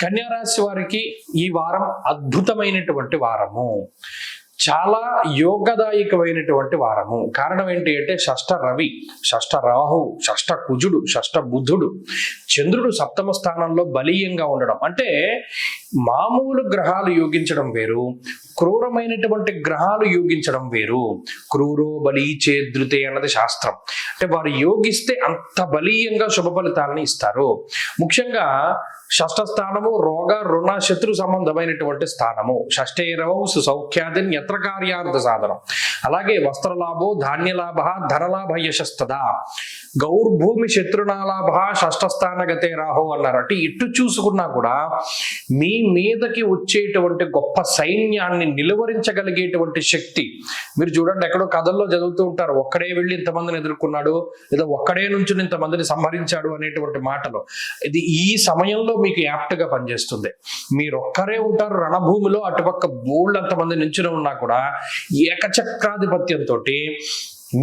కన్యా రాశి వారికి ఈ వారం అద్భుతమైనటువంటి వారము. చాలా యోగదాయకమైనటువంటి వారము. కారణం ఏంటి అంటే షష్ఠ రవి, షష్ఠ రాహు, షష్ఠ కుజుడు, షష్ఠ బుధుడు, చంద్రుడు సప్తమ స్థానంలో బలీయంగా ఉండడం. అంటే మామూలు గ్రహాలు యోగించడం వేరు, క్రూరమైనటువంటి గ్రహాలు యోగించడం వేరు. క్రూరో బలి చేదృతే అన్నది శాస్త్రం. అంటే వారు యోగిస్తే అంత బలీయంగా శుభ ఫలితాలని ఇస్తారు. ముఖ్యంగా షష్ఠ స్థానము రోగ రుణ శత్రు సంబంధమైనటువంటి స్థానము. షష్ఠేరవం సుసౌఖ్యాది యత్ర కార్యార్థ సాధనం. అలాగే వస్త్రలాభో ధాన్యలాభ ధనలాభ యశస్తదా గౌర్భూమి శత్రునాలాభ షష్ఠస్థానగతే రాహో అన్నారు. అంటే ఇటు చూసుకున్నా కూడా మీ మీదకి వచ్చేటువంటి గొప్ప సైన్యాన్ని నిలువరించగలిగేటువంటి శక్తి. మీరు చూడండి, ఎక్కడో కథల్లో చదువుతూ ఉంటారు, ఒక్కడే వెళ్ళి ఇంతమందిని ఎదుర్కొన్నాడు, లేదా ఒక్కడే నుంచి ఇంతమందిని సంహరించాడు అనేటువంటి మాటలు. ఇది ఈ సమయంలో మీకు యాప్ట్గా పనిచేస్తుంది. మీరు ఒక్కరే ఉంటారు రణభూమిలో, అటుపక్క బోళ్ళంతమంది నుంచుని ఉన్నా కూడా ఏకచక్రాధిపత్యంతో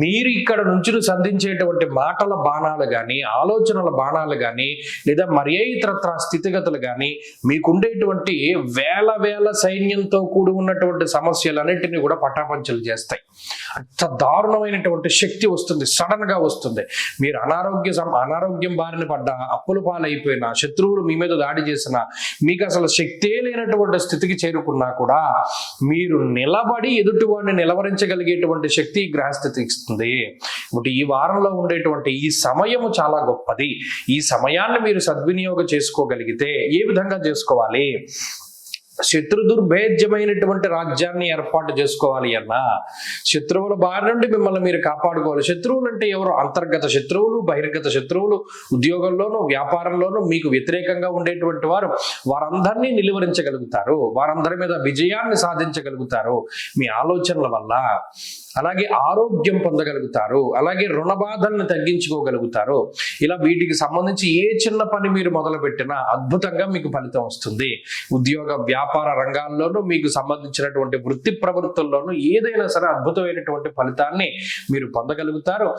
మీరు ఇక్కడ నుంచి సంధించేటువంటి మాటల బాణాలు కానీ, ఆలోచనల బాణాలు కానీ, లేదా మర్యాయితరత్ర స్థితిగతులు కానీ, మీకుండేటువంటి వేల వేల సైన్యంతో కూడి ఉన్నటువంటి సమస్యలన్నింటినీ కూడా పటాపంచలు చేస్తాయి. అంత దారుణమైనటువంటి శక్తి వస్తుంది, సడన్ గా వస్తుంది. మీరు అనారోగ్యం బారిన పడ్డా, అప్పుల పాలైపోయినా, శత్రువులు మీ మీద దాడి చేసినా, మీకు అసలు శక్తే లేనటువంటి స్థితికి చేరుకున్నా కూడా మీరు నిలబడి ఎదుటివాడిని నిలవరించగలిగేటువంటి శక్తి గ్రహస్థితికి ఇస్తుంది. ఇప్పుడు ఈ వారంలో ఉండేటువంటి ఈ సమయము చాలా గొప్పది. ఈ సమయాన్ని మీరు సద్వినియోగం చేసుకోగలిగితే ఏ విధంగా చేసుకోవాలి? శత్రు దుర్భేద్యమైనటువంటి రాజ్యాన్ని ఏర్పాటు చేసుకోవాలి అన్నా, శత్రువుల బారి నుండి మిమ్మల్ని మీరు కాపాడుకోవాలి. శత్రువులు అంటే ఎవరు? అంతర్గత శత్రువులు, బహిర్గత శత్రువులు. ఉద్యోగంలోనూ వ్యాపారంలోనూ మీకు వ్యతిరేకంగా ఉండేటువంటి వారు, వారందరినీ నిలువరించగలుగుతారు, వారందరి మీద విజయాన్ని సాధించగలుగుతారు మీ ఆలోచనల వల్ల. అలాగే ఆరోగ్యం పొందగలుగుతారు, అలాగే రుణ బాధల్ని తగ్గించుకోగలుగుతారు. ఇలా వీటికి సంబంధించి ఏ చిన్న పని మీరు మొదలుపెట్టినా అద్భుతంగా మీకు ఫలితం వస్తుంది. ఉద్యోగ వ్యాపార రంగాల్లోనూ, మీకు సంబంధించినటువంటి వృత్తి ప్రవృత్తుల్లోనూ ఏదైనా సరే అద్భుతమైనటువంటి ఫలితాన్ని మీరు పొందగలుగుతారు.